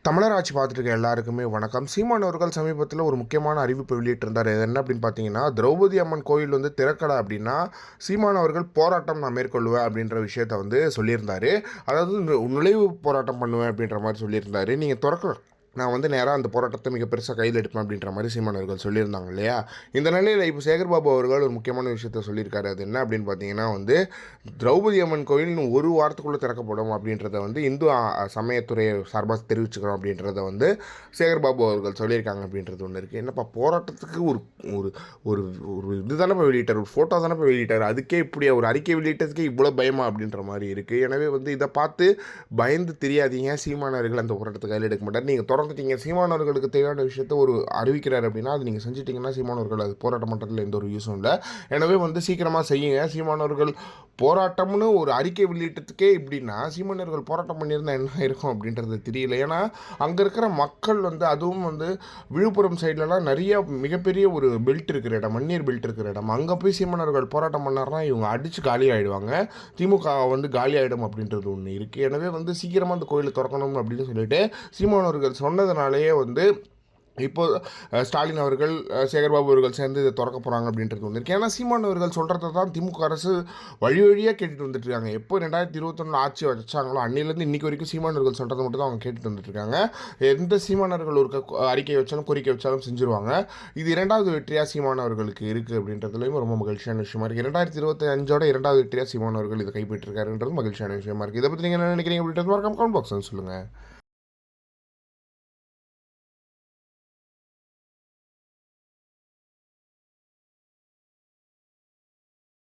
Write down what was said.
தமிழர் ஆட்சி பார்த்துட்டு இருக்க எல்லாருக்குமே வணக்கம். சீமான் அவர்கள் சமீபத்தில் ஒரு முக்கியமான அறிவிப்பு வெளியிட்டிருந்தார். இது என்ன அப்படின்னு பார்த்தீங்கன்னா, திரௌபதி அம்மன் கோயில் வந்து திறக்கலை அப்படின்னா சீமான் அவர்கள் போராட்டம் நான் மேற்கொள்வேன் அப்படின்ற விஷயத்த வந்து சொல்லியிருந்தார். அதாவது நுழைவு போராட்டம் பண்ணுவேன் அப்படின்ற மாதிரி சொல்லியிருந்தார். நீங்கள் திறக்க நான் வந்து நேராக அந்த போராட்டத்தை மிக பெருசாக கையில் எடுப்பேன் அப்படின்ற மாதிரி சீமான் அவர்கள் சொல்லியிருந்தாங்க இல்லையா? இந்த நிலையில் இப்போ சேகர்பாபு அவர்கள் ஒரு முக்கியமான விஷயத்த சொல்லியிருக்காரு. அது என்ன அப்படின்னு பார்த்தீங்கன்னா வந்து, திரௌபதி அம்மன் கோயில் இன்னும் ஒரு வாரத்துக்குள்ளே திறக்கப்படும் அப்படின்றத வந்து இந்து சமயத்துறை சார்பாக தெரிவிச்சுக்கிறோம் அப்படின்றத வந்து சேகர்பாபு அவர்கள் சொல்லியிருக்காங்க அப்படின்றது ஒன்று இருக்குது. என்னப்பா போராட்டத்துக்கு ஒரு ஒரு ஒரு ஒரு இது தானே போய் வெளியிட்டார், ஒரு ஃபோட்டோ தானே போய் வெளியிட்டார், அதுக்கே இப்படி ஒரு அறிக்கை வெளியிட்டதுக்கே இவ்வளோ பயமா அப்படின்ற மாதிரி இருக்குது. எனவே வந்து இதை பார்த்து பயந்து தெரியாதீங்க. சீமானவர்கள் அந்த போராட்டத்தை கையில் எடுக்க மாட்டார். நீங்கள் தொடர்ந்துட்டீங்க, சீமானவர்களுக்கு தேவையான விஷயத்த ஒரு அறிவிக்கிறார் அப்படின்னா அது நீங்கள் செஞ்சிட்டிங்கன்னா சீமானவர்கள் அது போராட்டம் பண்ணுறதுல எந்த ஒரு யூஸும் இல்லை. எனவே வந்து சீக்கிரமாக செய்யுங்க. சீமானவர்கள் போராட்டம்னு ஒரு அறிக்கை வெளியிட்டதுக்கே இப்படின்னா சீமானவர்கள் போராட்டம் பண்ணியிருந்தால் என்ன இருக்கும் அப்படின்றது தெரியல. ஏன்னா அங்கே இருக்கிற மக்கள் வந்து, அதுவும் வந்து விழுப்புரம் சைட்லலாம் நிறைய மிகப்பெரிய ஒரு பெல்ட் இருக்கிற இடம், மண்ணீர் பெல்ட் இருக்கிற இடம், அங்கே போய் சீமானவர்கள் போராட்டம் பண்ணார்னா இவங்க அடித்து காலி ஆகிடுவாங்க, திமுக வந்து காலி ஆகிடும் அப்படின்றது ஒன்று இருக்குது. எனவே வந்து சீக்கிரமாக அந்த கோயிலை திறக்கணும் அப்படின்னு சொல்லிட்டு சீமானவர்கள் சொன்னதுனாலேயே வந்து இப்போ ஸ்டாலின் அவர்கள், சேகர்பாபு அவர்கள் சேர்ந்து இதை திறக்க போகிறாங்க அப்படின்றது ஒன்று இருக்குது. ஏன்னா சீமான் அவர்கள் சொல்கிறத தான் திமுக அரசு வழி வழியாக கேட்டுட்டு வந்துட்டுருக்காங்க. எப்போ 2021 ஆட்சி வச்சாங்களோ அன்னிலேருந்து இன்றைக்கி வரைக்கும் சீமான் அவர்கள் சொல்கிறத மட்டும் தான் அவங்க கேட்டுட்டு வந்துட்டுருக்காங்க. எந்த சீமானவர்கள் ஒரு அறிக்கை வச்சாலும் கோரிக்கை வச்சாலும் செஞ்சுருவாங்க. இது இரண்டாவது வெற்றியாக சீமானவர்களுக்கு இருக்குது அப்படின்றதுலையும் ரொம்ப மகிழ்ச்சியான விஷயமா இருக்குது. 2025 இரண்டாவது வெற்றியாக சீமானவர்கள் இதை கைப்பற்றிருக்காருன்றது மகிழ்ச்சியான விஷயமா இருக்குது. இதை பற்றி நீங்கள் என்ன நினைக்கிறீங்க அப்படின்றது மறக்காம கமெண்ட் பாக்ஸில் சொல்லுங்கள்.